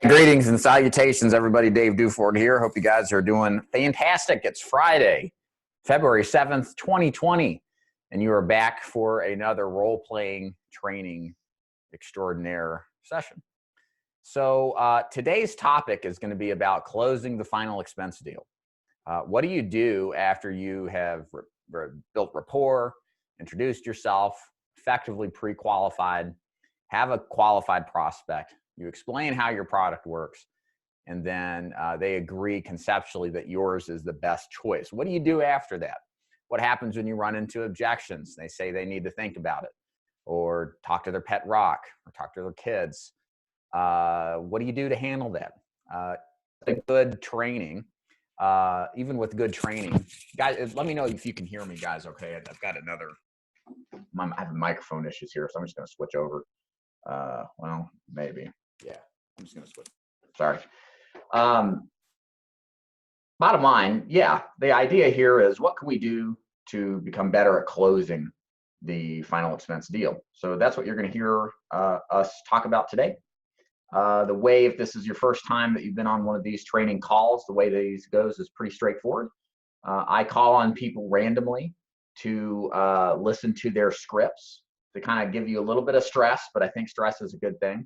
Greetings and salutations, everybody. Dave Duford here. Hope you guys are doing fantastic. It's Friday, February 7th, 2020, and you are back for another role-playing training extraordinaire session. So today's topic is going to be about closing the final expense deal. What do you do after you have built rapport, introduced yourself, effectively pre-qualified, have a qualified prospect? You explain how your product works, and then they agree conceptually that yours is the best choice. What do you do after that? What happens when you run into objections? They say they need to think about it, or talk to their pet rock, or talk to their kids. What do you do to handle that? Good training, even with good training. Guys, let me know if you can hear me, guys, okay? I've got I have microphone issues here, so I'm just going to switch over. Well, maybe. Yeah, I'm just going to switch. Sorry. Bottom line, yeah, the idea here is what can we do to become better at closing the final expense deal? So that's what you're going to hear us talk about today. The way, if this is your first time that you've been on one of these training calls, the way these goes is pretty straightforward. I call on people randomly to listen to their scripts to kind of give you a little bit of stress, but I think stress is a good thing.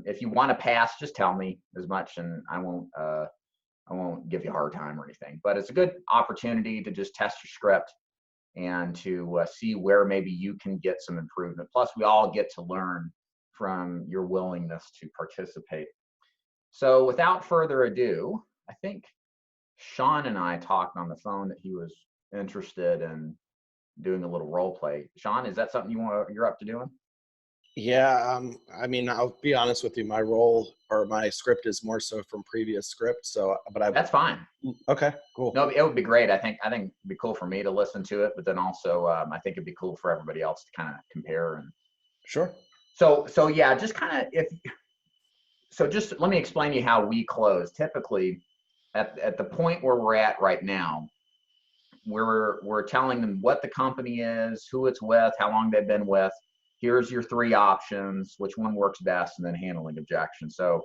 If you want to pass, just tell me as much, and I won't give you a hard time or anything. But it's a good opportunity to just test your script and to see where maybe you can get some improvement. Plus, we all get to learn from your willingness to participate. So without further ado, I think Sean and I talked on the phone that he was interested in doing a little role play. Sean, is that something you're up to doing? Yeah, I mean, I'll be honest with you. My role or my script is more so from previous scripts. So, that's fine. Okay, cool. No, it would be great. I think it'd be cool for me to listen to it, but then also I think it'd be cool for everybody else to kind of compare and. Sure. So yeah, just kind of just let me explain to you how we close. Typically, at the point where we're at right now, we're telling them what the company is, who it's with, how long they've been with. Here's your three options, which one works best, and then handling objections. So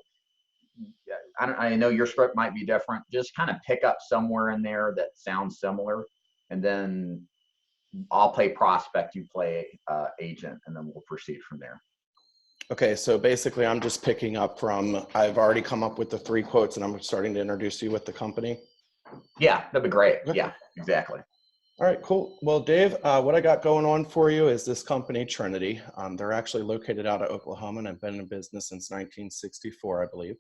I know your script might be different. Just kind of pick up somewhere in there that sounds similar, and then I'll play prospect, you play agent, and then we'll proceed from there. Okay, so basically I'm just picking up from, I've already come up with the three quotes and I'm starting to introduce you with the company. Yeah, that'd be great. Yeah, exactly. All right, cool. Well, Dave, what I got going on for you is this company, Trinity. They're actually located out of Oklahoma and have been in business since 1964, I believe.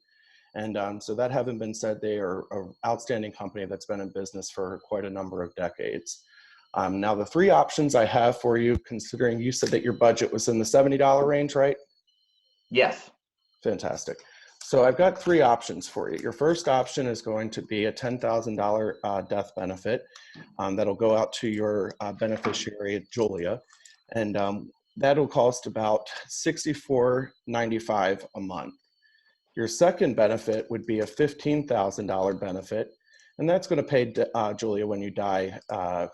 And so that having been said, they are an outstanding company that's been in business for quite a number of decades. Now, the three options I have for you, considering you said that your budget was in the $70 range, right? Yes. Fantastic. So I've got three options for you. Your first option is going to be a $10,000 death benefit that'll go out to your beneficiary, Julia, and that'll cost about $64.95 a month. Your second benefit would be a $15,000 benefit, and that's going to pay Julia when you die. That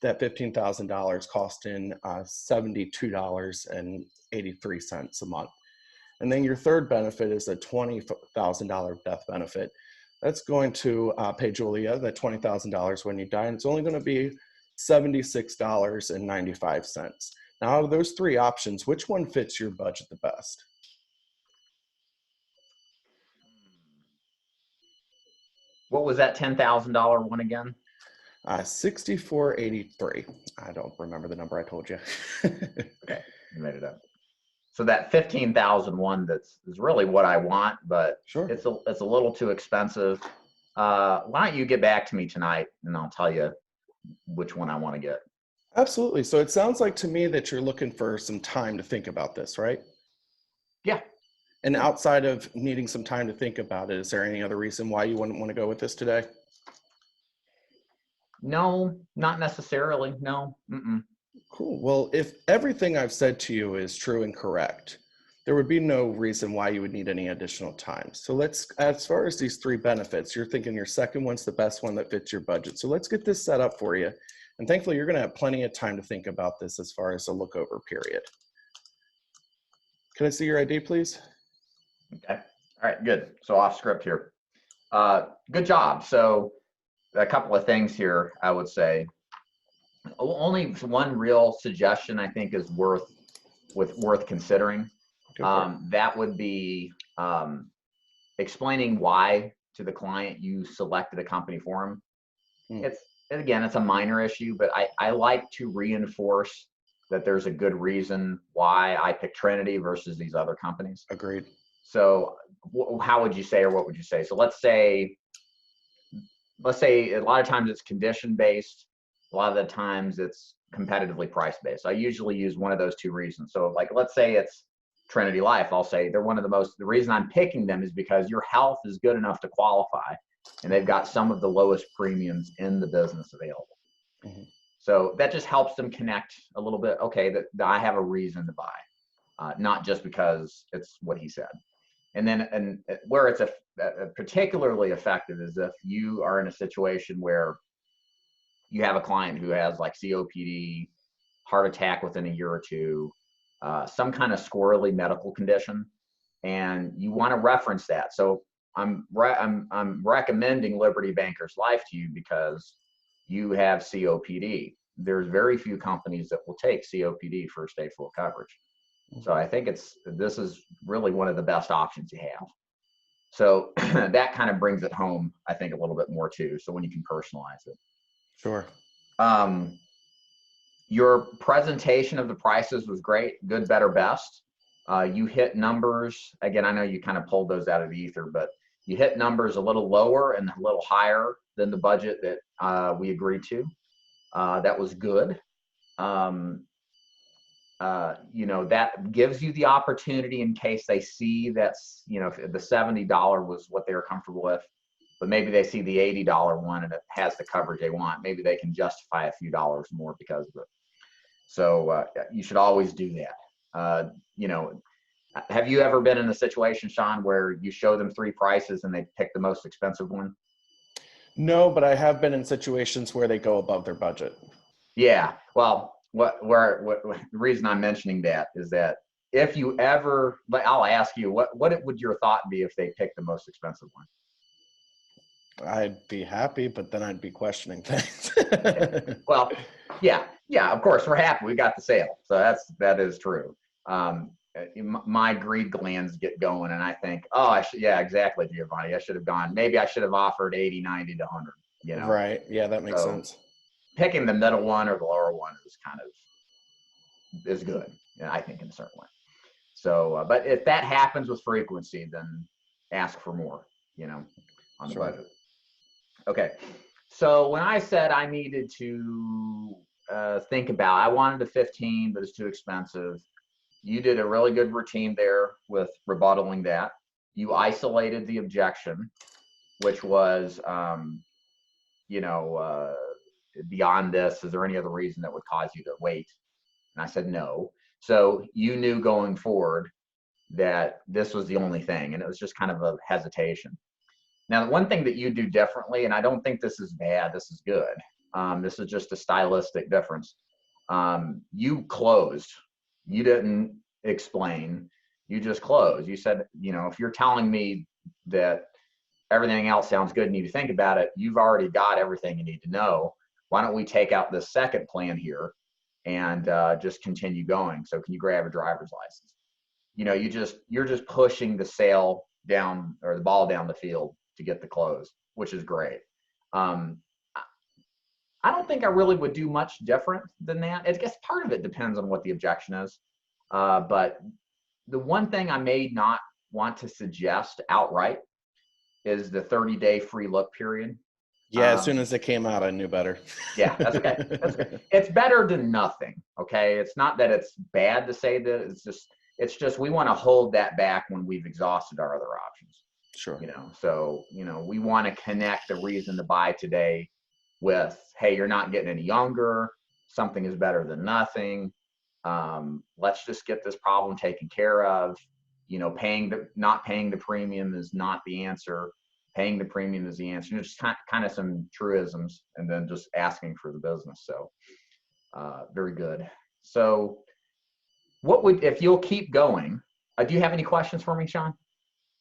$15,000 costing $72.83 a month. And then your third benefit is a $20,000 death benefit. That's going to pay Julia that $20,000 when you die, and it's only going to be $76.95. Now, out of those three options, which one fits your budget the best? What was that $10,000 one again? $64.83. I don't remember the number I told you. Okay, you made it up. So that 15,001 is really what I want, but sure, it's a little too expensive. Why don't you get back to me tonight, and I'll tell you which one I want to get. Absolutely. So it sounds like to me that you're looking for some time to think about this, right? Yeah. And outside of needing some time to think about it, is there any other reason why you wouldn't want to go with this today? No, not necessarily. No. Mm-mm. Cool. Well, if everything I've said to you is true and correct, there would be no reason why you would need any additional time. So as far as these three benefits, you're thinking your second one's the best one that fits your budget. So let's get this set up for you. And thankfully, you're going to have plenty of time to think about this as far as a look over period. Can I see your ID, please? Okay. All right, good. So off script here. Good job. So a couple of things here, I would say. Only one real suggestion I think is worth considering. Go for it. That would be explaining why to the client you selected a company for them. It's a minor issue, but I like to reinforce that there's a good reason why I picked Trinity versus these other companies. Agreed. So how would you say, or what would you say? So let's say a lot of times it's condition based. A lot of the times it's competitively price based. I usually use one of those two reasons. So like, let's say it's Trinity Life. I'll say they're one of the reason I'm picking them is because your health is good enough to qualify, and they've got some of the lowest premiums in the business available. Mm-hmm. So that just helps them connect a little bit. Okay, that I have a reason to buy, not just because it's what he said. And then, and where it's particularly effective is if you are in a situation where you have a client who has like COPD, heart attack within a year or two, some kind of squirrely medical condition, and you want to reference that. So I'm recommending Liberty Bankers Life to you because you have COPD. There's very few companies that will take COPD for state full coverage. So I think this is really one of the best options you have. So that kind of brings it home, I think, a little bit more too. So when you can personalize it. Sure. Your presentation of the prices was great. Good, better, best. You hit numbers. Again, I know you kind of pulled those out of the ether, but you hit numbers a little lower and a little higher than the budget that we agreed to. That was good. That gives you the opportunity in case they see that's, if the $70 was what they were comfortable with, but maybe they see the $80 one and it has the coverage they want. Maybe they can justify a few dollars more because of it. So you should always do that. Have you ever been in a situation, Sean, where you show them three prices and they pick the most expensive one? No, but I have been in situations where they go above their budget. Yeah. Well, the reason I'm mentioning that is that if you ever, I'll ask you, what would your thought be if they picked the most expensive one? I'd be happy, but then I'd be questioning things. Well, yeah, of course we're happy we got the sale. So that is true. My greed glands get going and I think, oh, yeah, exactly, Giovanni. I should have gone. Maybe I should have offered 80, 90 to 100, Right. Yeah, that makes sense. Picking the middle one or the lower one is good, I think, in a certain way. So, but if that happens with frequency, then ask for more, on the budget. Okay. So when I said I needed to think about, I wanted a 15, but it's too expensive. You did a really good routine there with rebuttaling that. You isolated the objection, which was, beyond this, is there any other reason that would cause you to wait? And I said no. So you knew going forward that this was the only thing, and it was just kind of a hesitation. Now, the one thing that you do differently, and I don't think this is bad, this is good. This is just a stylistic difference. You closed. You didn't explain. You just closed. You said, if you're telling me that everything else sounds good and you need to think about it, you've already got everything you need to know. Why don't we take out this second plan here and just continue going? So can you grab a driver's license? You're just pushing the sale down, or the ball down the field to get the close, which is great. I don't think I really would do much different than that. I guess part of it depends on what the objection is. But the one thing I may not want to suggest outright is the 30-day free look period. Yeah, as soon as it came out, I knew better. Yeah, that's okay. That's okay. It's better than nothing. Okay, it's not that it's bad to say that. It's just we want to hold that back when we've exhausted our other options. Sure. So we want to connect the reason to buy today with, hey, you're not getting any younger. Something is better than nothing. Let's just get this problem taken care of. Not paying the premium is not the answer. Paying the premium is the answer. Just kind of some truisms, and then just asking for the business. So very good. So if you'll keep going, do you have any questions for me, Sean?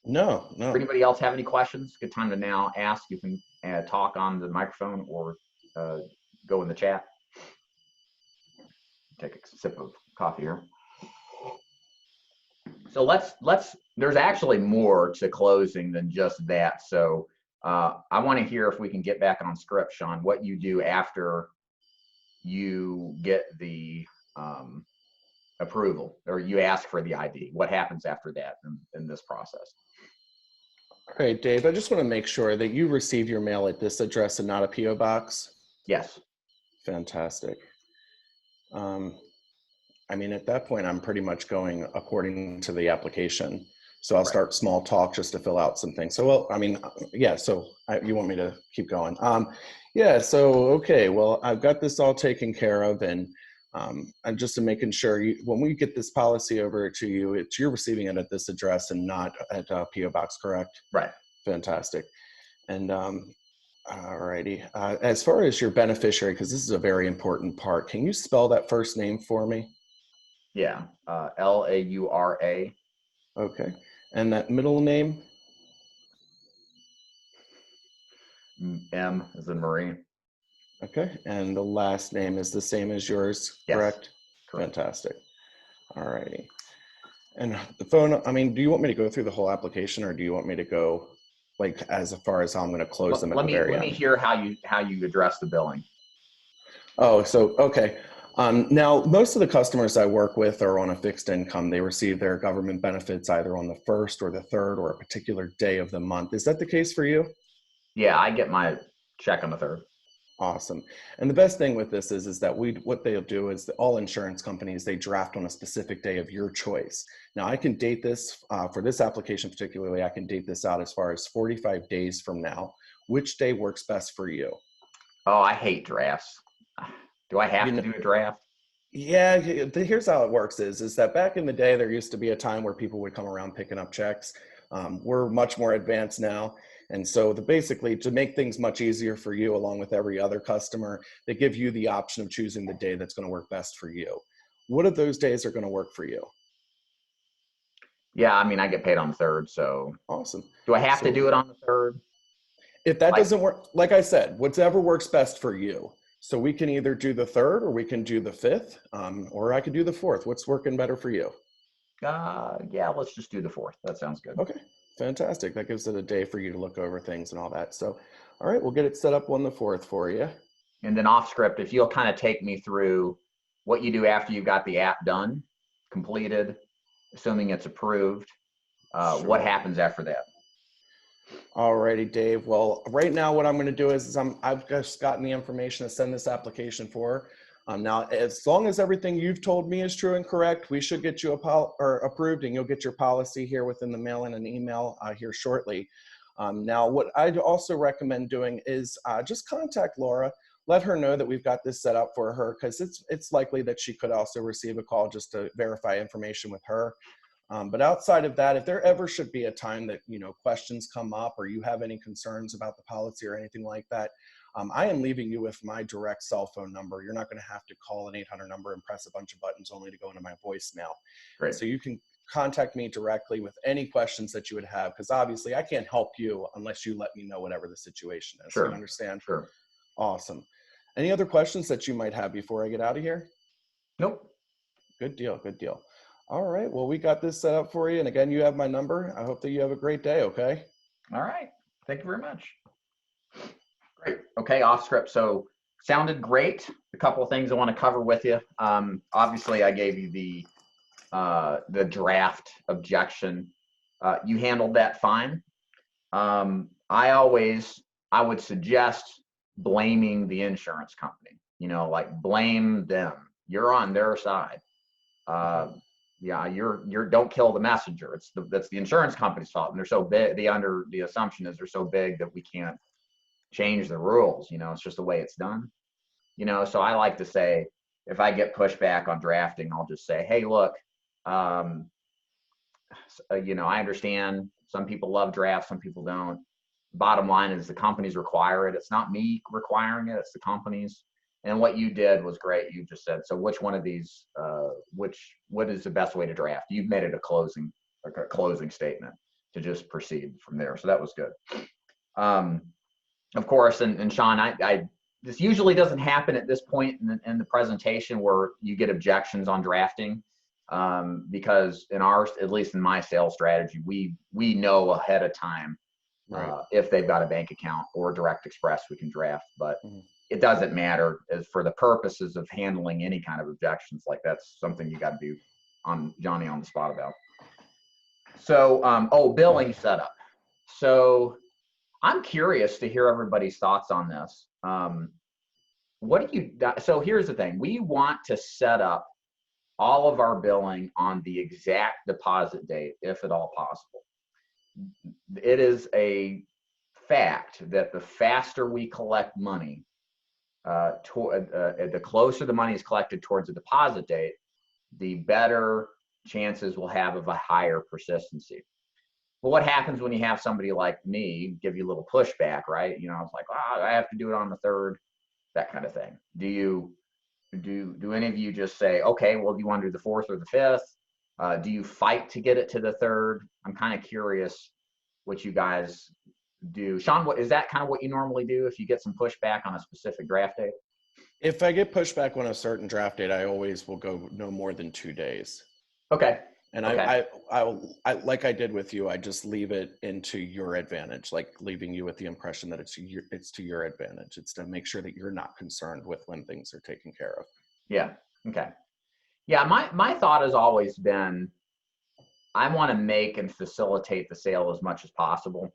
No, Does no. anybody else have any questions? Good time to now ask. You can talk on the microphone or go in the chat. Take a sip of coffee here. So there's actually more to closing than just that. So I want to hear if we can get back on script, Sean, what you do after you get the approval or you ask for the ID. What happens after that in this process? All right, Dave, I just want to make sure that you receive your mail at this address and not a PO box. Yes. Fantastic. I mean, at that point, I'm pretty much going according to the application. So I'll start small talk just to fill out some things. So, well, I mean, yeah, so you want me to keep going? Yeah, so, okay, well, I've got this all taken care of, and I'm just making sure when we get this policy over to you, you're receiving it at this address and not at PO Box, correct? Right. Fantastic. And alrighty, as far as your beneficiary, because this is a very important part, can you spell that first name for me? Yeah, Laura. Okay, and that middle name? M as in Marie. Okay, and the last name is the same as yours, correct? Yes, correct. Fantastic. Alrighty. And the phone, I mean, do you want me to go through the whole application, or do you want me to go like as far as how I'm going to close them at the very end? Let me hear how you address the billing. Oh, so, okay. Now, most of the customers I work with are on a fixed income. They receive their government benefits either on the 1st or the 3rd or a particular day of the month. Is that the case for you? Yeah, I get my check on the 3rd. Awesome. And the best thing with this is that what they'll do is that all insurance companies, they draft on a specific day of your choice. Now I can date this for this application particularly, I can date this out as far as 45 days from now. Which day works best for you? Oh, I hate drafts. Do I have to do a draft? Yeah, here's how it works is that back in the day, there used to be a time where people would come around picking up checks. We're much more advanced now. And so basically to make things much easier for you, along with every other customer, they give you the option of choosing the day that's going to work best for you. What of those days are going to work for you? Yeah, I mean, I get paid on the 3rd, so. Awesome. Do I have to do it on the 3rd? If that doesn't work, like I said, whatever works best for you. So we can either do the 3rd or we can do the 5th, or I could do the 4th. What's working better for you? Yeah, let's just do the 4th. That sounds good. Okay, fantastic. That gives it a day for you to look over things and all that. So, all right, we'll get it set up on the 4th for you. And then off script, if you'll kind of take me through what you do after you've got the app done, completed, assuming it's approved, Sure. What happens after that? Alrighty, Dave. Well, right now what I'm going to do is I've just gotten the information to send this application for. Now, as long as everything you've told me is true and correct, we should get you approved, and you'll get your policy here within the mail and an email here shortly. Now, what I'd also recommend doing is just contact Laura. Let her know that we've got this set up for her, because it's likely that she could also receive a call just to verify information with her. But outside of that, if there ever should be a time that, questions come up or you have any concerns about the policy or anything like that, I am leaving you with my direct cell phone number. You're not going to have to call an 800 number and press a bunch of buttons only to go into my voicemail. Great. So you can contact me directly with any questions that you would have, because obviously I can't help you unless you let me know whatever the situation is. Sure. You understand? Sure. Awesome. Any other questions that you might have before I get out of here? Nope. Good deal. Good deal. All right. Well, we got this set up for you. And again, you have my number. I hope that you have a great day. Okay. All right. Thank you very much. Great. Okay. Off script. So sounded great. A couple of things I want to cover with you. Obviously I gave you the draft objection. You handled that fine. I would suggest blaming the insurance company, like blame them. You're on their side. Yeah, you're don't kill the messenger. That's the insurance company's fault. And they're so big, the assumption is they're so big that we can't change the rules. It's just the way it's done. So I like to say, if I get pushback on drafting, I'll just say, hey, look, I understand some people love drafts, some people don't. Bottom line is the companies require it. It's not me requiring it, it's the companies. And what you did was great. You just said, so which one of these, what is the best way to draft? You've made it a closing statement. to just proceed from there. So that was good. Of course, and Sean, this usually doesn't happen at this point in the presentation where you get objections on drafting, because in ours, at least in my sales strategy, we know ahead of time if they've got a bank account or direct express, we can draft. But it doesn't matter as for the purposes of handling any kind of objections. Like that's something you got to be on Johnny on the spot about. So, billing setup. So I'm curious to hear everybody's thoughts on this. What do you, so here's the thing. We want to set up all of our billing on the exact deposit date, if at all possible. It is a fact that the faster we collect money, the closer the money is collected towards the deposit date, the better chances we'll have of a higher persistency. But what happens when you have somebody like me give you a little pushback, right? You know, I was like, oh, I have to do it on the 3rd, that kind of thing. Do any of you just say, okay, well, do you want to do the 4th or the 5th? Do you fight to get it to the 3rd? I'm kind of curious what you guys do. Sean, is that kind of what you normally do if you get some pushback on a specific draft date? If I get pushback on a certain draft date, I always will go no more than 2 days. Okay. And okay. I like I did with you, I just leave it into your advantage, like leaving you with the impression that it's to your advantage. It's to make sure that you're not concerned with when things are taken care of. Yeah. Okay. Yeah. My thought has always been, I want to make and facilitate the sale as much as possible.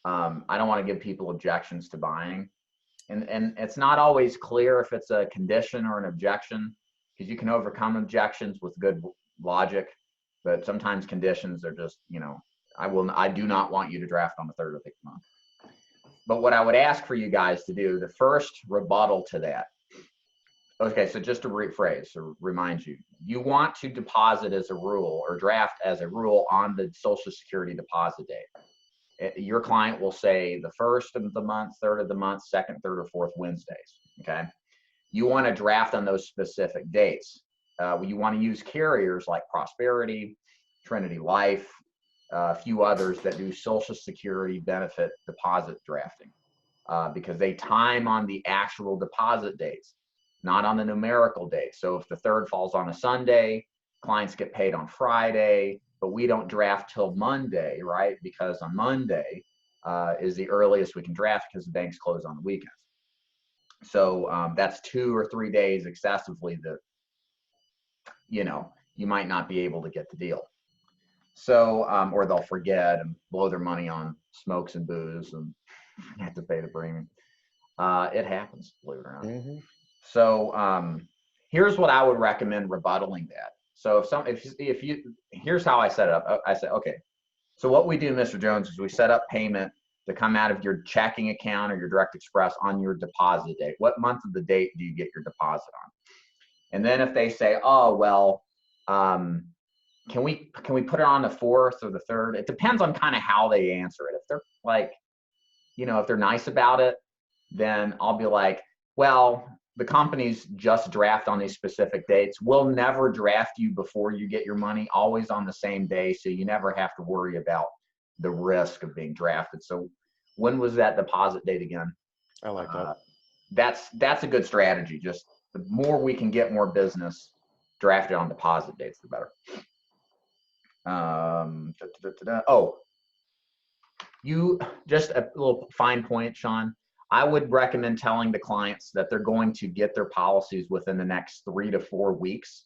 I don't want to give people objections to buying. And it's not always clear if it's a condition or an objection, because you can overcome objections with good logic, but sometimes conditions are just, you know, I do not want you to draft on the 3rd of the month. But what I would ask for you guys to do, the first rebuttal to that. Okay, so just to rephrase or remind you, you want to deposit as a rule or draft as a rule on the Social Security deposit date. Your client will say the 1st of the month, 3rd of the month, 2nd, 3rd, or 4th Wednesdays. Okay. You want to draft on those specific dates. You want to use carriers like Prosperity, Trinity Life, a few others that do Social Security benefit deposit drafting, because they time on the actual deposit dates, not on the numerical date. So if the 3rd falls on a Sunday, clients get paid on Friday, but we don't draft till Monday, right? Because on Monday is the earliest we can draft because the banks close on the weekends. So that's 2 or 3 days excessively that, you know, you might not be able to get the deal. So, or they'll forget and blow their money on smokes and booze and have to pay the premium. It happens, believe it or not. Mm-hmm. So here's what I would recommend rebuttaling that. So if you here's how I set it up. I said, okay, so what we do, Mr. Jones, is we set up payment to come out of your checking account or your direct express on your deposit date. What month of the date do you get your deposit on? And then if they say, oh, well, can we put it on the 4th or the 3rd? It depends on kind of how they answer it. If they're like, you know, if they're nice about it, then I'll be like, well, the companies just draft on these specific dates. We'll never draft you before you get your money, always on the same day. So you never have to worry about the risk of being drafted. So when was that deposit date again? I like that. That's a good strategy. Just the more we can get more business drafted on deposit dates, the better. Oh, you just a little fine point, Sean. I would recommend telling the clients that they're going to get their policies within the next 3 to 4 weeks.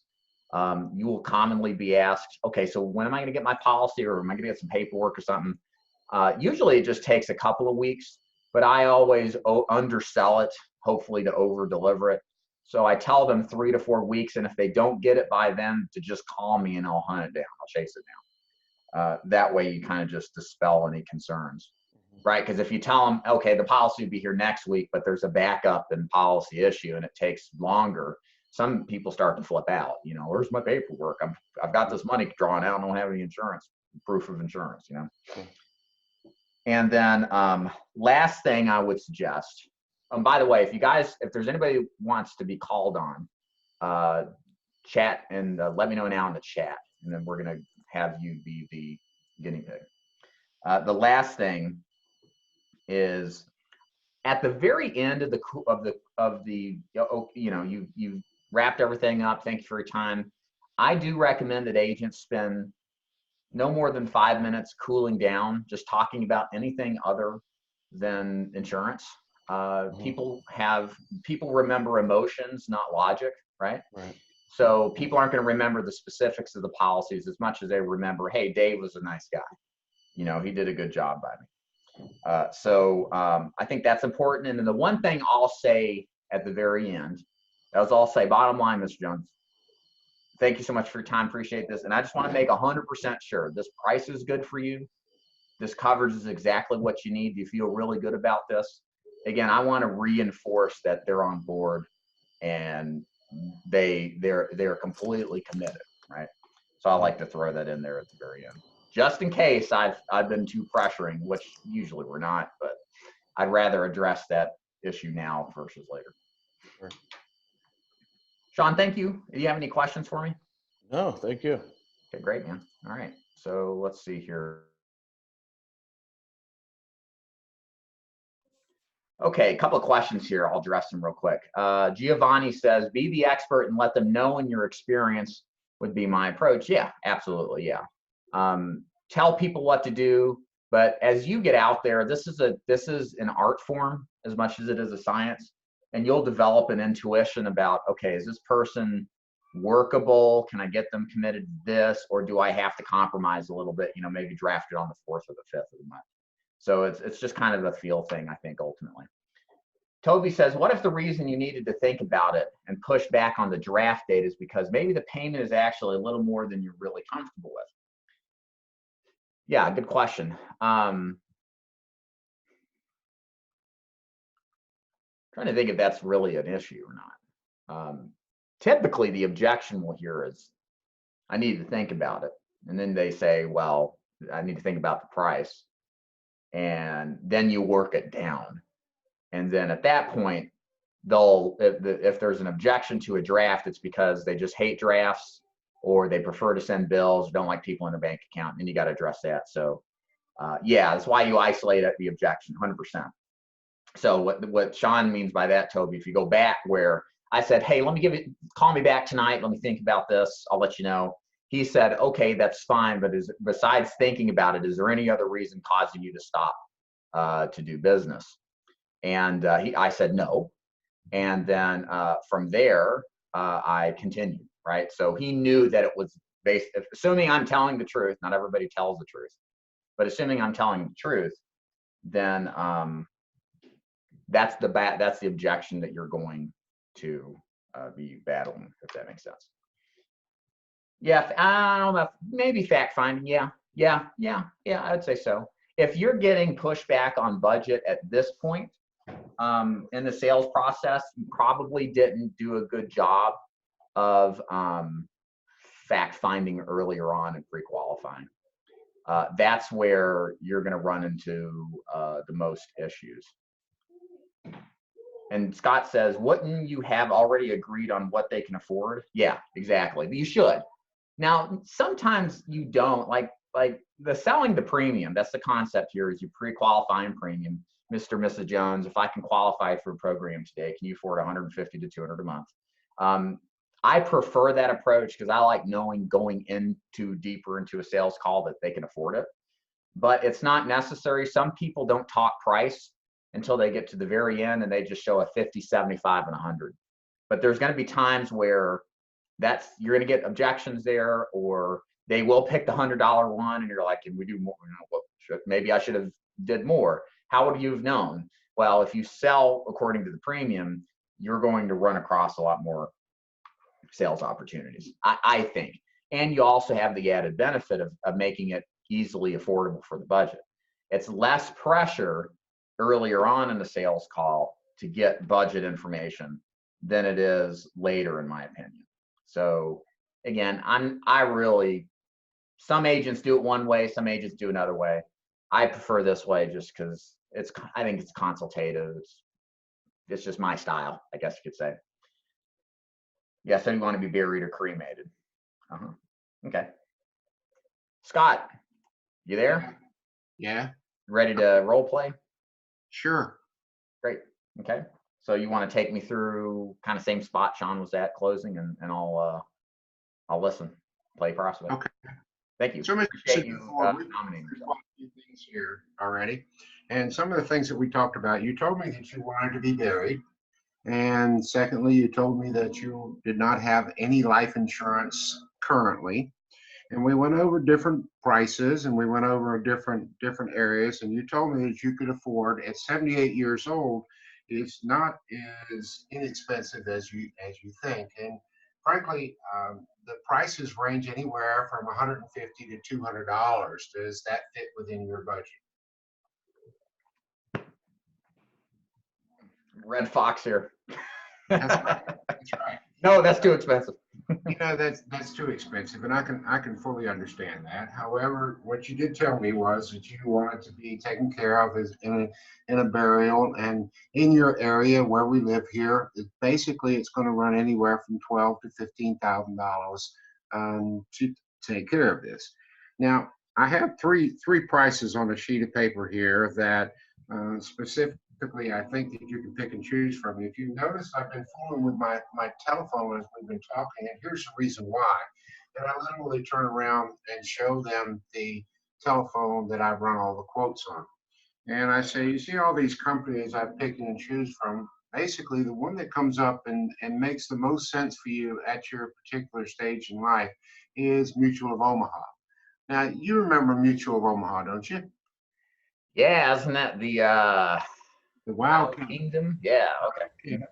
You will commonly be asked, okay, so when am I going to get my policy, or am I going to get some paperwork or something? Usually it just takes a couple of weeks, but I always undersell it, hopefully to over deliver it. So I tell them 3 to 4 weeks, and if they don't get it by then, to just call me and I'll hunt it down. I'll chase it down. That way you kind of just dispel any concerns, right? Because if you tell them, okay, the policy will be here next week, but there's a backup and policy issue and it takes longer, some people start to flip out. You know, where's my paperwork? I've got this money drawn out. I don't have any insurance, proof of insurance, you know? And then last thing I would suggest, by the way, if there's anybody who wants to be called on, chat and let me know now in the chat, and then we're going to have you be the guinea pig. The last thing is at the very end of you've wrapped everything up. Thank you for your time. I do recommend that agents spend no more than 5 minutes cooling down, just talking about anything other than insurance. People remember emotions, not logic, right? Right. So people aren't going to remember the specifics of the policies as much as they remember, hey, Dave was a nice guy. He did a good job by me. I think that's important. And then the one thing I'll say at the very end, as I'll say, bottom line, Mr. Jones, thank you so much for your time. Appreciate this. And I just want to make 100% sure this price is good for you. This coverage is exactly what you need. Do you feel really good about this? Again, I want to reinforce that they're on board and they're completely committed, right? So I like to throw that in there at the very end, just in case I've been too pressuring, which usually we're not, but I'd rather address that issue now versus later. Sure. Sean, thank you. Do you have any questions for me? No, thank you. Okay, great, man. All right. So let's see here. Okay, a couple of questions here. I'll address them real quick. Giovanni says, be the expert and let them know in your experience would be my approach. Yeah, absolutely. Yeah. Tell people what to do. But as you get out there, this is an art form as much as it is a science. And you'll develop an intuition about, okay, is this person workable? Can I get them committed to this? Or do I have to compromise a little bit, maybe draft it on the 4th or the 5th of the month? So it's just kind of a feel thing, I think, ultimately. Toby says, what if the reason you needed to think about it and push back on the draft date is because maybe the payment is actually a little more than you're really comfortable with? Yeah, good question. Trying to think if that's really an issue or not. Typically, the objection we'll hear is, I need to think about it. And then they say, well, I need to think about the price. And then you work it down. And then at that point, if there's an objection to a draft, it's because they just hate drafts or they prefer to send bills, don't like people in the bank account, and you got to address that. So yeah, that's why you isolate the objection 100%. So what Sean means by that, Toby, if you go back where I said, hey, call me back tonight. Let me think about this. I'll let you know. He said, okay, that's fine. But besides thinking about it, is there any other reason causing you to stop to do business? And I said no. And then from there, I continued, right? So he knew that it was assuming I'm telling the truth, not everybody tells the truth, but assuming I'm telling the truth, then that's the objection that you're going to be battling, if that makes sense. Yeah, I don't know, maybe fact finding. Yeah, I'd say so. If you're getting pushback on budget at this point in the sales process, you probably didn't do a good job of fact finding earlier on and pre-qualifying. That's where you're going to run into the most issues. And Scott says, wouldn't you have already agreed on what they can afford? Yeah, exactly. You should. Now, sometimes you don't. Like the selling the premium, that's the concept here, is you pre-qualifying premium. Mr. and Mrs. Jones, if I can qualify for a program today, can you afford 150 to 200 a month? I prefer that approach because I like knowing going deeper into a sales call that they can afford it. But it's not necessary. Some people don't talk price until they get to the very end and they just show a 50, 75, and 100. But there's going to be times where you're going to get objections there, or they will pick the $100 one and you're like, can we do more? Maybe I should have did more. How would you have known? Well, if you sell according to the premium, you're going to run across a lot more sales opportunities, I think. And you also have the added benefit of making it easily affordable for the budget. It's less pressure earlier on in the sales call to get budget information than it is later, in my opinion. So again, some agents do it one way, some agents do another way. I prefer this way just because I think it's consultative. It's just my style, I guess you could say. Yes, I do want to be buried or cremated. Okay. Scott, you there? Yeah, Ready to role play? sure. Great. Okay. So you want to take me through kind of same spot Sean was at closing, and I'll listen, play prospect. Okay. Thank you. So, Mr. Appreciate you Duford, we've nominating we've yourself. got a few things here already. And some of the things that we talked about, you told me that you wanted to be buried. And secondly, you told me that you did not have any life insurance currently. And we went over different prices and we went over different areas. And you told me that you could afford at 78 years old, it's not as inexpensive as you think. And frankly, the prices range anywhere from 150 to $200. Does that fit within your budget? Red Fox here. That's right. That's right. No, that's too expensive. That's too expensive, and I can fully understand that. However, what you did tell me was that you wanted to be taken care of as in a burial, and in your area where we live here, basically it's going to run anywhere from $12,000 to $15,000 to take care of this. Now, I have three prices on a sheet of paper here that specifically I think that you can pick and choose from. If you notice, I've been fooling with my telephone as we've been talking, and here's the reason why. And I literally turn around and show them the telephone that I've run all the quotes on. And I say, you see all these companies I pick and choose from, basically the one that comes up and makes the most sense for you at your particular stage in life is Mutual of Omaha. Now, you remember Mutual of Omaha, don't you? Yeah, isn't that the Wild Kingdom? Yeah, okay. Yeah.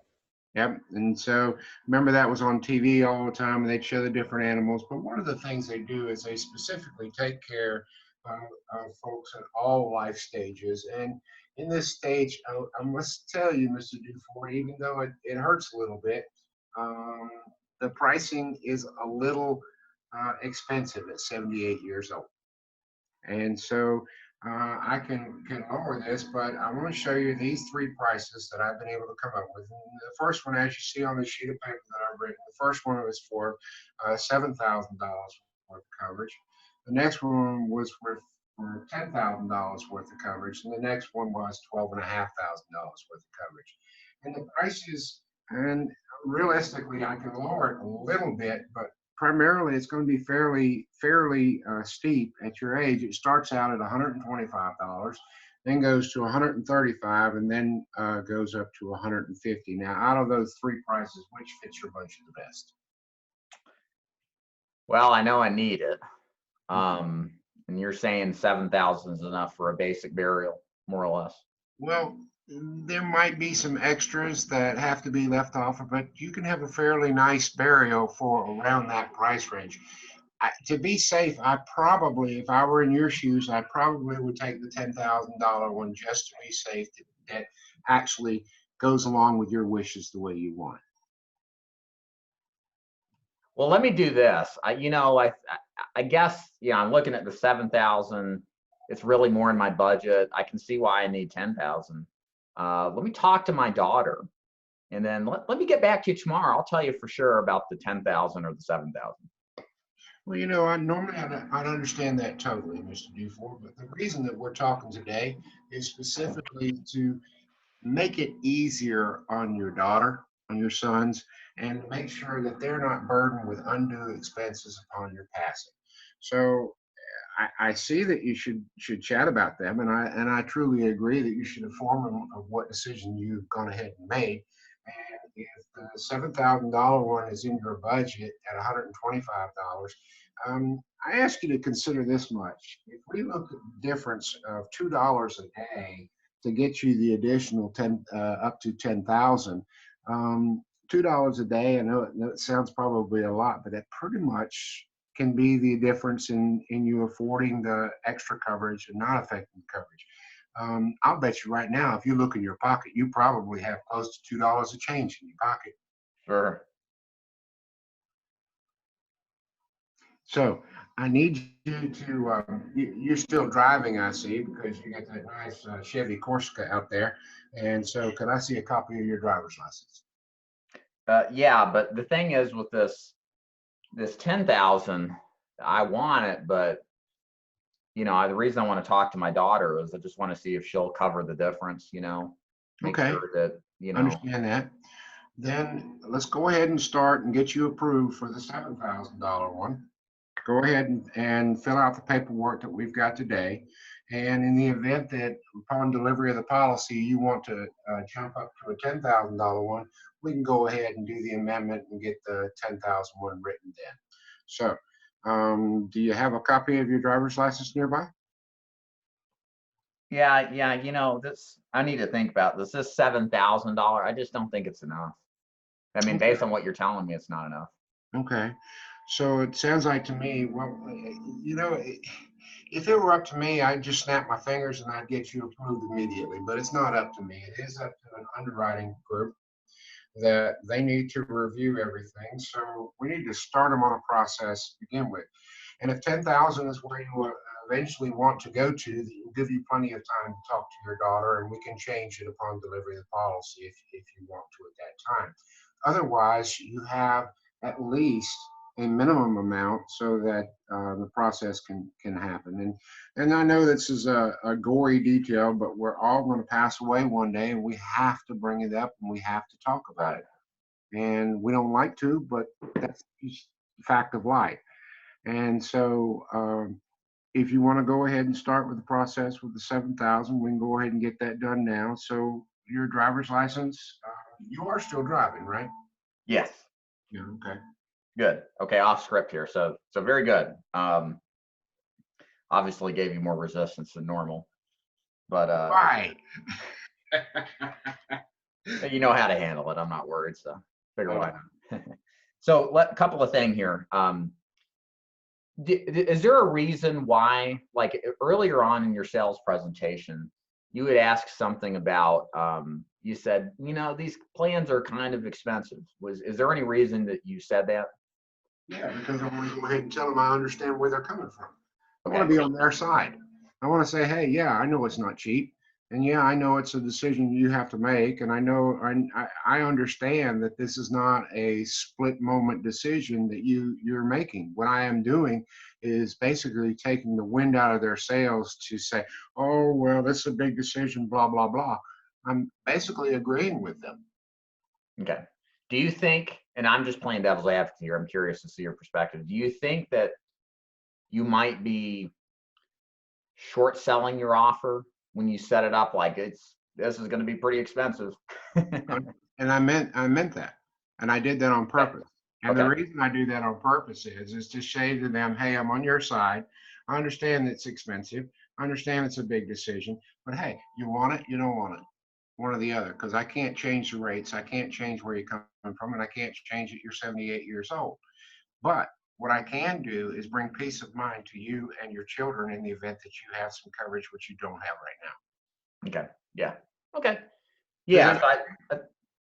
Yep. And so remember that was on TV all the time and they'd show the different animals. But one of the things they do is they specifically take care of folks at all life stages. And in this stage, I must tell you, Mr. Duford, even though it hurts a little bit, um, the pricing is a little expensive at 78 years old. And so I can lower this, but I want to show you these three prices that I've been able to come up with. And the first one, as you see on the sheet of paper that I've written, the first one was for $7,000 worth of coverage. The next one was for $10,000 worth of coverage, and the next one was $12,500 worth of coverage. And the prices, and realistically, I can lower it a little bit, but primarily it's going to be fairly steep at your age. It starts out at $125, then goes to $135, and then goes up to $150. Now, out of those three prices, which fits your budget the best? Well, I know I need it. And you're saying 7,000 is enough for a basic burial, more or less. Well, there might be some extras that have to be left off, but you can have a fairly nice burial for around that price range. To be safe, I probably, if I were in your shoes, I probably would take the $10,000 one just to be safe, that actually goes along with your wishes the way you want. Well, let me do this. I guess, I'm looking at the 7,000. It's really more in my budget. I can see why I need 10,000. Let me talk to my daughter, and then let me get back to you tomorrow. I'll tell you for sure about the 10,000 or the 7,000. Well, I'd understand that totally, Mr. Duford, but the reason that we're talking today is specifically to make it easier on your daughter, on your sons, and make sure that they're not burdened with undue expenses upon your passing. So I see that you should chat about them, and I truly agree that you should inform them of what decision you've gone ahead and made. And if the $7,000 one is in your budget at $125, I ask you to consider this much. If we look at the difference of $2 a day to get you the additional up to 10,000, $2 a day. I know it sounds probably a lot, but that pretty much can be the difference in you affording the extra coverage and not affecting the coverage. I'll bet you right now, if you look in your pocket, you probably have close to $2 of change in your pocket. Sure. So I need you to, you're still driving, I see, because you got that nice Chevy Corsica out there. And so could I see a copy of your driver's license? Yeah, but the thing is with this 10,000, I want it, but the reason I want to talk to my daughter is I just want to see if she'll cover the difference, make Okay, sure that, understand that. Then let's go ahead and start and get you approved for the $7,000 one. Go ahead and fill out the paperwork that we've got today. And in the event that upon delivery of the policy, you want to jump up to a $10,000 one, we can go ahead and do the amendment and get the 10,000 one written then. So, do you have a copy of your driver's license nearby? Yeah, this, I need to think about this. This $7,000, I just don't think it's enough. I mean, Okay. based on what you're telling me, it's not enough. Okay. So it sounds like to me, well, if it were up to me, I'd just snap my fingers and I'd get you approved immediately, but it's not up to me. It is up to an underwriting group that they need to review everything. So we need to start them on a process to begin with. And if 10,000 is where you eventually want to go to, will give you plenty of time to talk to your daughter, and we can change it upon delivery of the policy if you want to at that time. Otherwise, you have at least a minimum amount so that the process can happen. And I know this is a gory detail, but we're all going to pass away one day, and we have to bring it up and we have to talk about it. And we don't like to, but that's just the fact of life. And so if you want to go ahead and start with the process with the 7,000, we can go ahead and get that done now. So your driver's license, you are still driving, right? Yes. Yeah, okay. Good. Okay, off script here. So very good. Obviously gave you more resistance than normal, but Right. you know how to handle it. I'm not worried. So figure why not. So a couple of things here. Is there a reason why, like earlier on in your sales presentation, you would ask something about, you said, these plans are kind of expensive. Is there any reason that you said that? Yeah, because I want to go ahead and tell them I understand where they're coming from. I Okay. want to be on their side. I want to say, hey, yeah, I know it's not cheap. And yeah, I know it's a decision you have to make. And I know, I understand that this is not a split moment decision that you're making. What I am doing is basically taking the wind out of their sails to say, oh, well, this is a big decision, blah, blah, blah. I'm basically agreeing with them. Okay. Do you think, and I'm just playing devil's advocate here, I'm curious to see your perspective. Do you think that you might be short selling your offer when you set it up like this is going to be pretty expensive? And I meant that. And I did that on purpose. And the reason I do that on purpose is to say to them, hey, I'm on your side. I understand it's expensive. I understand it's a big decision, but hey, you want it, you don't want it. One or the other, because I can't change the rates. I can't change where you're coming from, and I can't change it. You're 78 years old. But what I can do is bring peace of mind to you and your children in the event that you have some coverage which you don't have right now. Okay. Yeah. Okay. Yeah.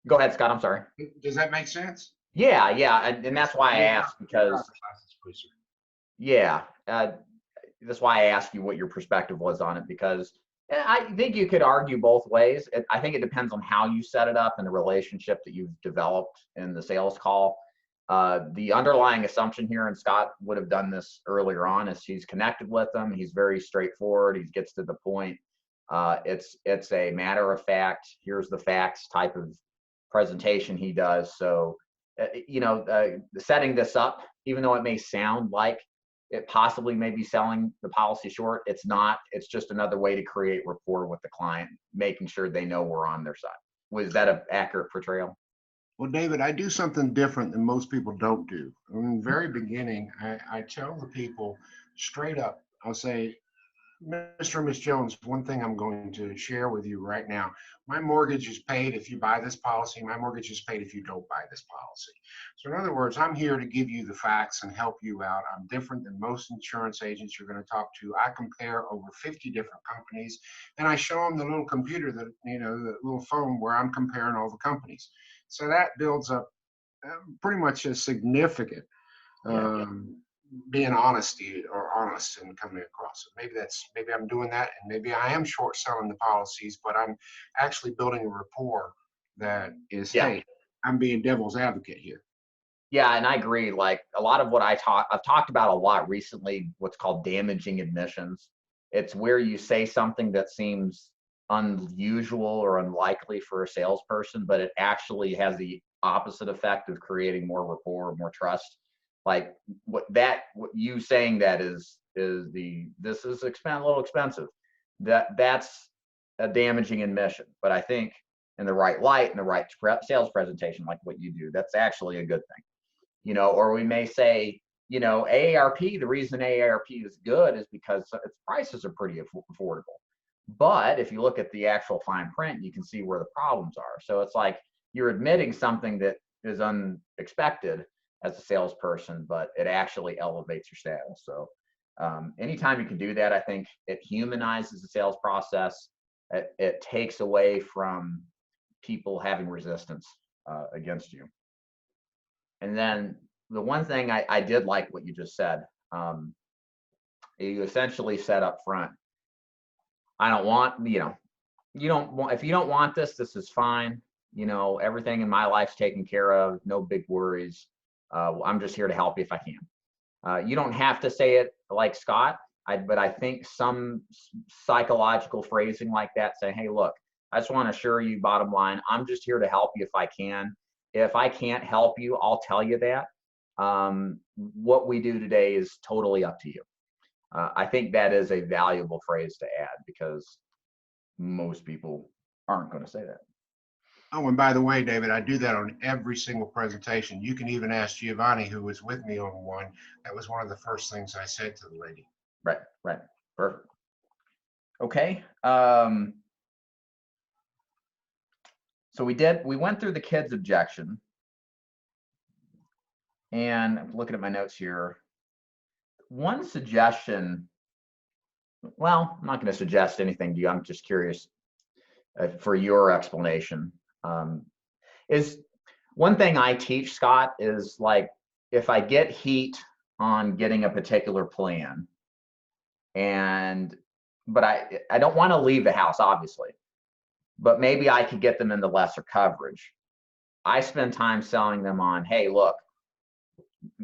Go ahead, Scott. I'm sorry. Does that make sense? Yeah. And that's why I asked, because yeah, that's why I asked you what your perspective was on it, because I think you could argue both ways. I think it depends on how you set it up and the relationship that you've developed in the sales call. The underlying assumption here, and Scott would have done this earlier on, is he's connected with them. He's very straightforward. He gets to the point. It's a matter of fact, here's the facts type of presentation he does. So, setting this up, even though it may sound like it possibly may be selling the policy short, it's not. It's just another way to create rapport with the client, making sure they know we're on their side. Was that an accurate portrayal? Well, David, I do something different than most people don't do. In the very beginning, I tell the people straight up, I'll say, Mr. and Miss Jones, one thing I'm going to share with you right now. My mortgage is paid if you buy this policy. My mortgage is paid if you don't buy this policy. So in other words, I'm here to give you the facts and help you out. I'm different than most insurance agents you're going to talk to. I compare over 50 different companies, and I show them the little computer that, the little phone where I'm comparing all the companies. So that builds up pretty much a significant being honest and coming across it. Maybe I'm doing that, and maybe I am short selling the policies, but I'm actually building a rapport that is, hey, I'm being devil's advocate here. Yeah, and I agree. Like a lot of what I've talked about a lot recently, what's called damaging admissions. It's where you say something that seems unusual or unlikely for a salesperson, but it actually has the opposite effect of creating more rapport, more trust. Like what you saying that is this is a little expensive. That's a damaging admission. But I think in the right light and the right sales presentation, like what you do, that's actually a good thing. You know, or we may say, you know, AARP, the reason AARP is good is because its prices are pretty affordable. But if you look at the actual fine print, you can see where the problems are. So it's like you're admitting something that is unexpected as a salesperson, but it actually elevates your status. So anytime you can do that, I think it humanizes the sales process. It takes away from people having resistance against you. And then the one thing I did like what you just said. You essentially said up front, I don't want, you know, you don't want, if you don't want this, this is fine. You know, everything in my life's taken care of, no big worries. I'm just here to help you if I can. You don't have to say it like Scott, but I think some psychological phrasing like that, saying, hey, look, I just want to assure you, bottom line, I'm just here to help you if I can. If I can't help you, I'll tell you that. What we do today is totally up to you. I think that is a valuable phrase to add because most people aren't going to say that. Oh, and by the way, David, I do that on every single presentation. You can even ask Giovanni, who was with me on one. That was one of the first things I said to the lady. Right, right. Perfect. Okay. So we went through the kids' objection. And I'm looking at my notes here. One suggestion, well, I'm not going to suggest anything to you. I'm just curious for your explanation. Is one thing I teach, Scott, is like if I get heat on getting a particular plan, but I don't want to leave the house, obviously, but maybe I could get them into lesser coverage. I spend time selling them on, hey, look,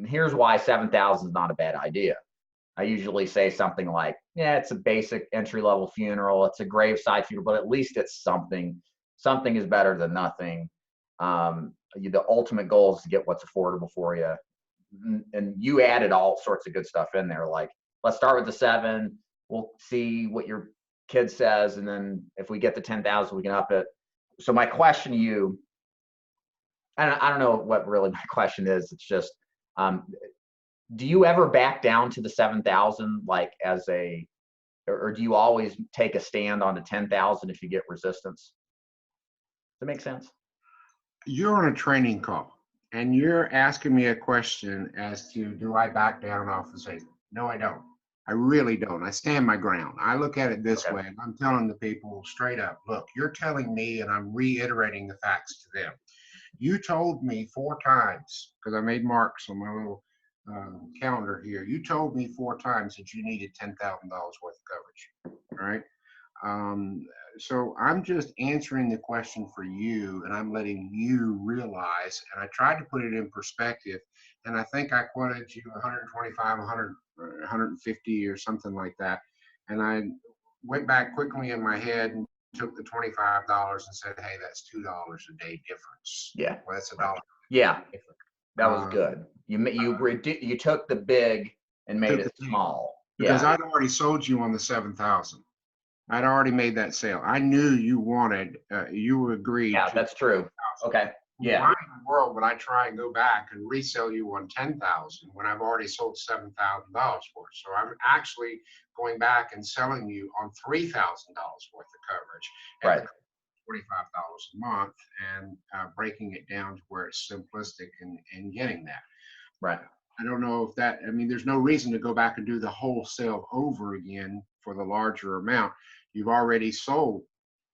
here's why 7,000 is not a bad idea. I usually say something like, yeah, it's a basic entry-level funeral. It's a graveside funeral, but at least it's something. Something is better than nothing. The ultimate goal is to get what's affordable for you. And you added all sorts of good stuff in there. Like, let's start with the 7. We'll see what your kid says. And then if we get to 10,000, we can up it. So my question to you, I don't know what really my question is. It's just, do you ever back down to the 7,000, like or do you always take a stand on the 10,000 if you get resistance? Does that make sense? You're on a training call and you're asking me a question as to, do I back down off the same? No, I don't. I really don't. I stand my ground. I look at it this way. And I'm telling the people straight up, look, you're telling me and I'm reiterating the facts to them. You told me 4 times, because I made marks on my little calendar here. You told me 4 times that you needed $10,000 worth of coverage, all right? So I'm just answering the question for you, and I'm letting you realize, and I tried to put it in perspective, and I think I quoted you 125, 100, 150 or something like that. And I went back quickly in my head and took the $25 and said, hey, that's $2 a day difference. Yeah. Well, that's $1. Yeah, that was good. You took the big and made it small. Because I'd already sold you on the 7,000. I'd already made that sale. I knew you wanted, you agreed. Yeah, that's true. Okay. Yeah. Why in the world would I try and go back and resell you on 10,000 when I've already sold $7,000 for it? So I'm actually going back and selling you on $3,000 worth of coverage. Right. $25 a month and breaking it down to where it's simplistic and getting that. Right. I don't know if that, I mean, there's no reason to go back and do the whole sale over again for the larger amount. You've already sold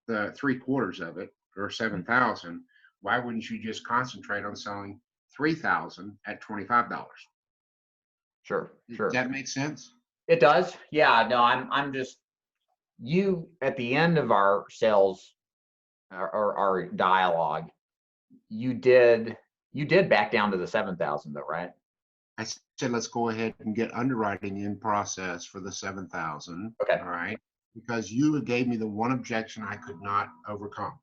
the 3/4 of it, or 7,000. Why wouldn't you just concentrate on selling 3,000 at $25? Sure. Does that make sense? It does. Yeah. No, I'm just, you at the end of our sales or our dialogue, you did back down to the 7,000 though, right? I said, let's go ahead and get underwriting in process for the 7,000. Okay. All right. Because you gave me the one objection I could not overcome.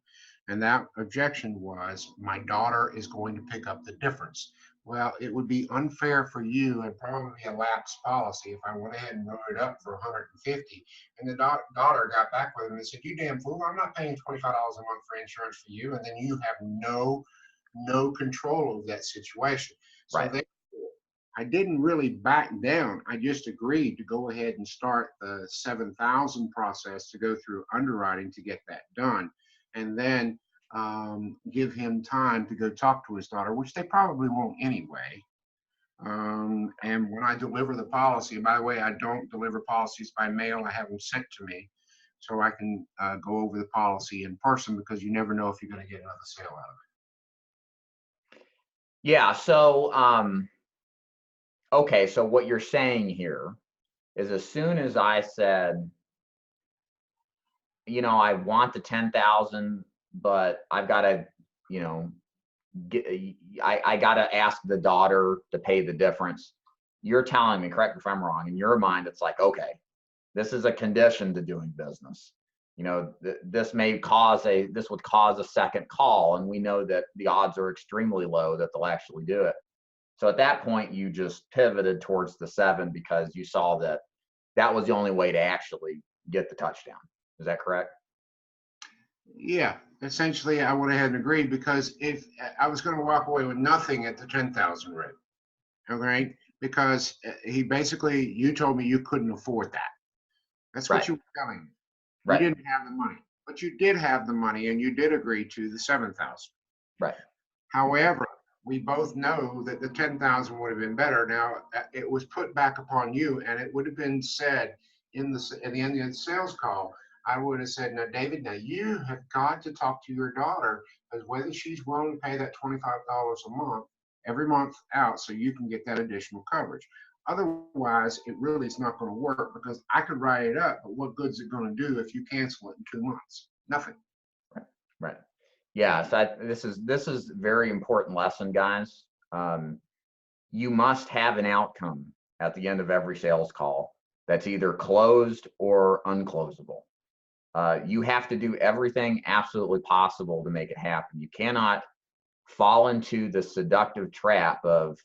And that objection was my daughter is going to pick up the difference. Well, it would be unfair for you and probably a lapse policy if I went ahead and wrote it up for 150. And the daughter got back with him and said, "You damn fool, I'm not paying $25 a month for insurance for you." And then you have no control of that situation. So Right. I didn't really back down. I just agreed to go ahead and start the 7,000 process to go through underwriting to get that done. And then give him time to go talk to his daughter, which they probably won't anyway. And when I deliver the policy, and by the way, I don't deliver policies by mail, I have them sent to me so I can go over the policy in person, because you never know if you're going to get another sale out of it. Yeah. So, okay. So what you're saying here is, as soon as I said, I want the 10,000, but I've got to, I got to ask the daughter to pay the difference. You're telling me, correct me if I'm wrong, in your mind, it's like, okay, this is a condition to doing business. This would cause a second call, and we know that the odds are extremely low that they'll actually do it. So at that point, you just pivoted towards the 7 because you saw that that was the only way to actually get the touchdown. Is that correct? Yeah, essentially, I went ahead and agreed, because if I was going to walk away with nothing at the 10,000 rate, okay, because you told me you couldn't afford that. That's what Right. you were telling me. You Right. didn't have the money, but you did have the money, and you did agree to the 7,000. Right. However, we both know that the 10,000 would have been better. Now, it was put back upon you, and it would have been said at the end of the sales call. I would have said, "Now, David, now you have got to talk to your daughter as whether she's willing to pay that $25 a month every month out so you can get that additional coverage. Otherwise, it really is not going to work, because I could write it up, but what good is it going to do if you cancel it in 2 months? Nothing." Right. Yeah. So this is very important lesson, guys. You must have an outcome at the end of every sales call that's either closed or unclosable. You have to do everything absolutely possible to make it happen. You cannot fall into the seductive trap of,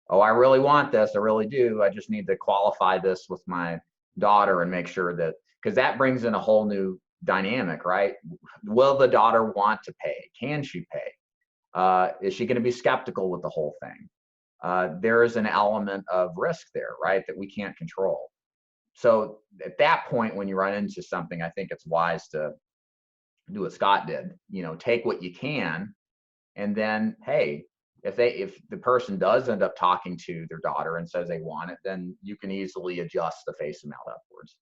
"Oh, I really want this. I really do. I just need to qualify this with my daughter and make sure that," because that brings in a whole new dynamic, right? Will the daughter want to pay? Can she pay? Is she going to be skeptical with the whole thing? There is an element of risk there, right, that we can't control. So at that point, when you run into something, I think it's wise to do what Scott did. Take what you can, and then, hey, if the person does end up talking to their daughter and says they want it, then you can easily adjust the face amount upwards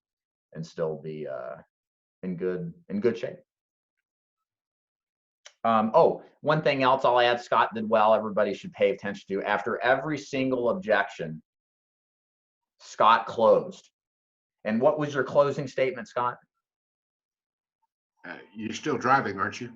and still be in good shape. One thing else I'll add, Scott did well. Everybody should pay attention to. After every single objection, Scott closed. And what was your closing statement, Scott? You're still driving, aren't you?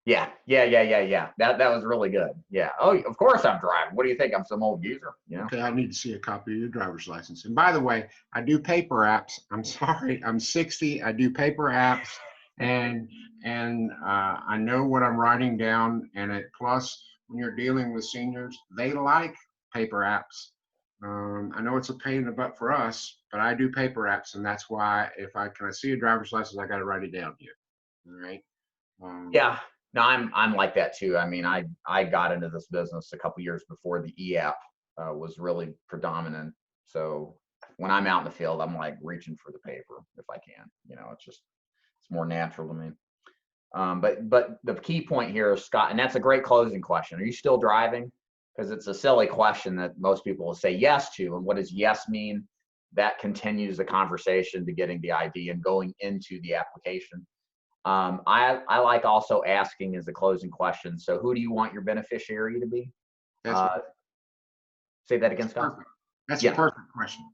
Yeah. That was really good. Yeah. Oh, of course I'm driving. What do you think? I'm some old geezer, Okay, I need to see a copy of your driver's license. And by the way, I do paper apps. I'm sorry, I'm 60. I do paper apps, and I know what I'm writing down. And plus, when you're dealing with seniors, they like paper apps. I know it's a pain in the butt for us, but I do paper apps, and that's why if I see a driver's license, I got to write it down here. All right. Yeah. No, I'm like that too. I mean, I got into this business a couple years before the e-app was really predominant. So when I'm out in the field, I'm like reaching for the paper if I can. It's more natural to me. But the key point here is, Scott, and that's a great closing question. Are you still driving? Because it's a silly question that most people will say yes to. And what does yes mean? That continues the conversation to getting the ID and going into the application. I like also asking as a closing question, so who do you want your beneficiary to be? Say that again, Scott. Perfect. That's a perfect question.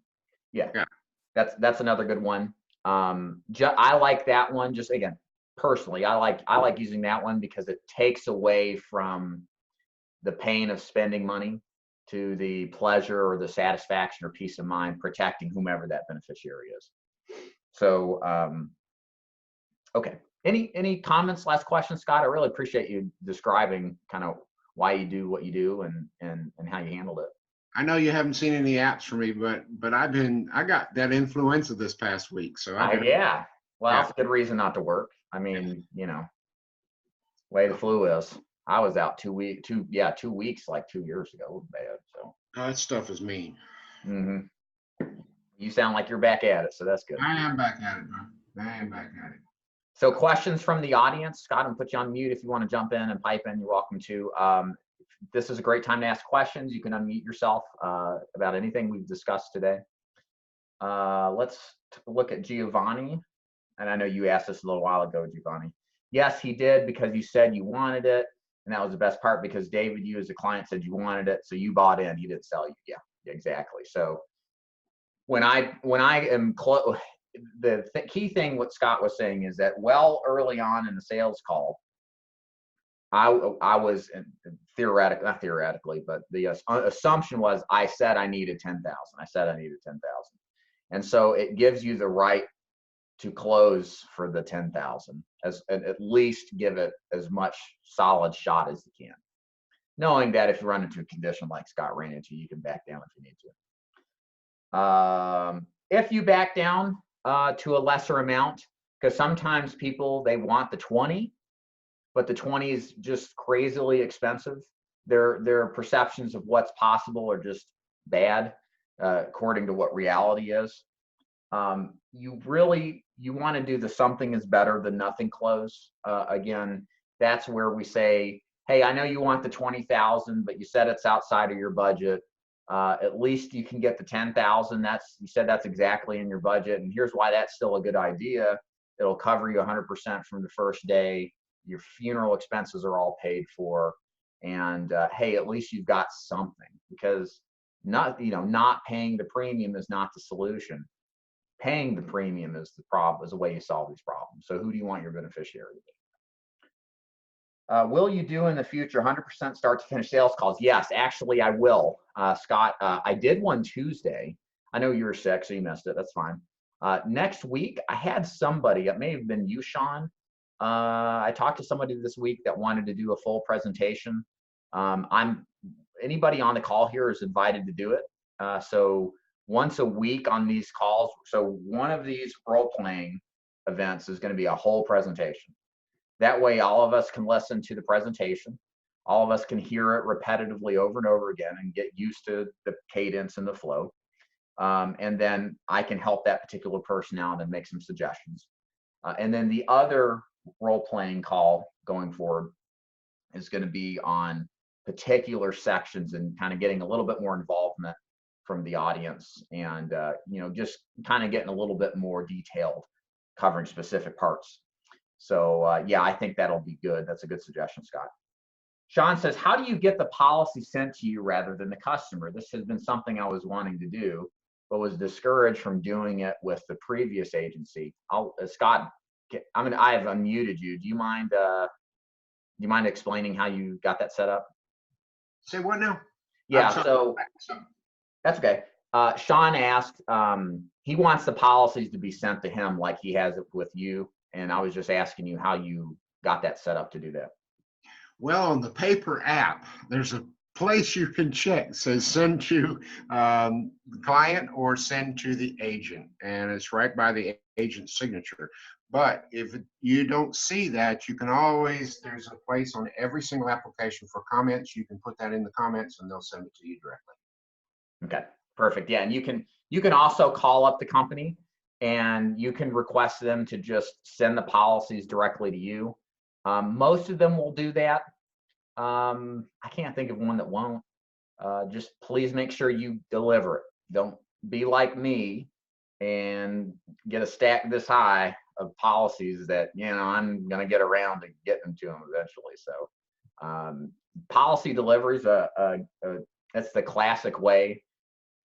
Yeah. That's another good one. I like that one. Just again, personally, I like using that one because it takes away from the pain of spending money to the pleasure or the satisfaction or peace of mind protecting whomever that beneficiary is. So, okay. Any comments, last question, Scott? I really appreciate you describing kind of why you do what you do and how you handled it. I know you haven't seen any apps for me, but I got that influenza this past week. So Yeah. Well, yeah. that's a good reason not to work. I mean, you know, way the flu is. I was out 2 weeks, 2 weeks like 2 years ago. It was bad. So That stuff is mean. You sound like you're back at it, so that's good. I am back at it, man. I am back at it. So questions from the audience. Scott, I'm gonna put you on mute. If you want to jump in and pipe in, you're welcome to. This is a great time to ask questions. You can unmute yourself about anything we've discussed today. Let's look at Giovanni. And I know you asked this a little while ago, Giovanni. Yes, he did, because you said you wanted it. And that was the best part, because David, you as a client said you wanted it. So you bought in, he didn't sell you. Yeah, exactly. So when I am close, the key thing what Scott was saying is that early on in the sales call, I was not theoretically, but the assumption was I said I needed 10,000. I said I needed 10,000. And so it gives you the right to close for the 10,000, as at least give it as much solid shot as you can, knowing that if you run into a condition like Scott ran into, you can back down if you need to. If you back down to a lesser amount, because sometimes people, they want the 20, but the 20 is just crazily expensive. Their perceptions of what's possible are just bad, according to what reality is. You want to do the something is better than nothing close. Again, that's where we say, hey, I know you want the 20,000, but you said it's outside of your budget. At least you can get the 10,000. You said that's exactly in your budget. And here's why that's still a good idea. It'll cover you 100% from the first day. Your funeral expenses are all paid for. And hey, at least you've got something, because not paying the premium is not the solution. Paying the premium is the problem, is the way you solve these problems. So who do you want your beneficiary to be? Will you do in the future 100% start to finish sales calls? Yes, actually I will. Scott, I did one Tuesday. I know you were sick, so you missed it. That's fine. Next week, I had somebody, it may have been you, Sean. I talked to somebody this week that wanted to do a full presentation. Anybody on the call here is invited to do it. So once a week on these calls. So one of these role-playing events is going to be a whole presentation. That way, all of us can listen to the presentation. All of us can hear it repetitively over and over again and get used to the cadence and the flow. And then I can help that particular person out and make some suggestions. And then the other role-playing call going forward is going to be on particular sections and kind of getting a little bit more involvement from the audience, and just kind of getting a little bit more detailed, covering specific parts. So yeah, I think that'll be good. That's a good suggestion, Scott. Sean says, how do you get the policy sent to you rather than the customer? This has been something I was wanting to do, but was discouraged from doing it with the previous agency. Scott, I have unmuted you. Do you mind explaining how you got that set up? Say what now? Yeah, so that's okay. Sean asked, he wants the policies to be sent to him like he has it with you. And I was just asking you how you got that set up to do that. Well, on the paper app, there's a place you can check. It says send to the client or send to the agent. And it's right by the agent's signature. But if you don't see that, you can always, there's a place on every single application for comments. You can put that in the comments and they'll send it to you directly. Okay, perfect. Yeah, and you can also call up the company and you can request them to just send the policies directly to you. Most of them will do that. I can't think of one that won't. Just please make sure you deliver it. Don't be like me and get a stack this high of policies that I'm gonna get around to getting to them eventually. So policy deliveries, that's the classic way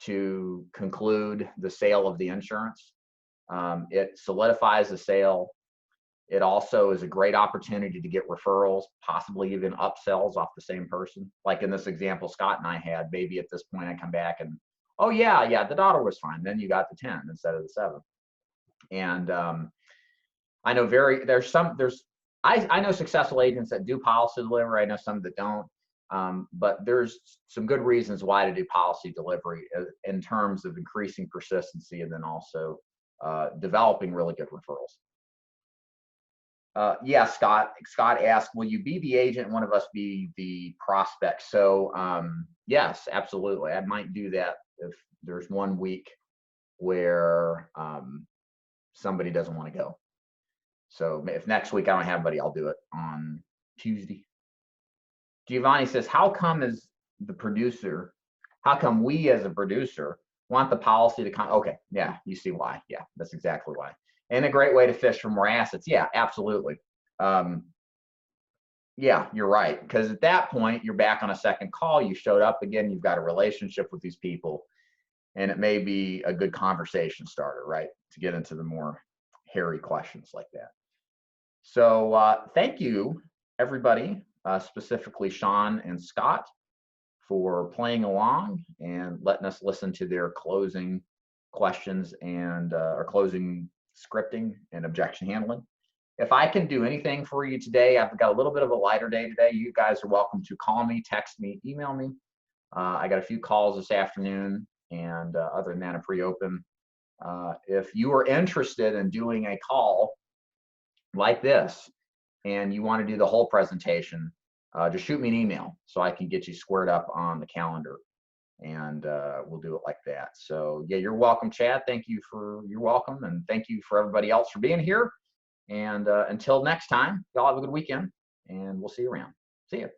to conclude the sale of the insurance. It solidifies the sale. It also is a great opportunity to get referrals, possibly even upsells off the same person. Like in this example Scott and I had, maybe at this point I come back and, oh yeah, the daughter was fine. Then you got the 10 instead of the 7. And I know I know successful agents that do policy delivery. I know some that don't. But there's some good reasons why to do policy delivery in terms of increasing persistency and then also developing really good referrals. Yeah, Scott asked, will you be the agent and one of us be the prospect? So yes, absolutely. I might do that if there's one week where somebody doesn't want to go. So if next week I don't have anybody, I'll do it on Tuesday. Giovanni says, how come we as a producer want the policy to come? Okay, yeah, you see why. Yeah, that's exactly why. And a great way to fish for more assets. Yeah, absolutely. Yeah, you're right. Because at that point, you're back on a second call. You showed up again. You've got a relationship with these people. And it may be a good conversation starter, right? To get into the more hairy questions like that. So thank you, everybody, specifically Sean and Scott, for playing along and letting us listen to their closing questions and or closing scripting and objection handling. If I can do anything for you today, I've got a little bit of a lighter day today. You guys are welcome to call me, text me, email me. I got a few calls this afternoon, and other than that, I'm pretty open. If you are interested in doing a call like this and you want to do the whole presentation, just shoot me an email so I can get you squared up on the calendar, and we'll do it like that. So yeah, you're welcome, Chad. You're welcome, and thank you for everybody else for being here. And until next time, y'all have a good weekend, and we'll see you around. See you.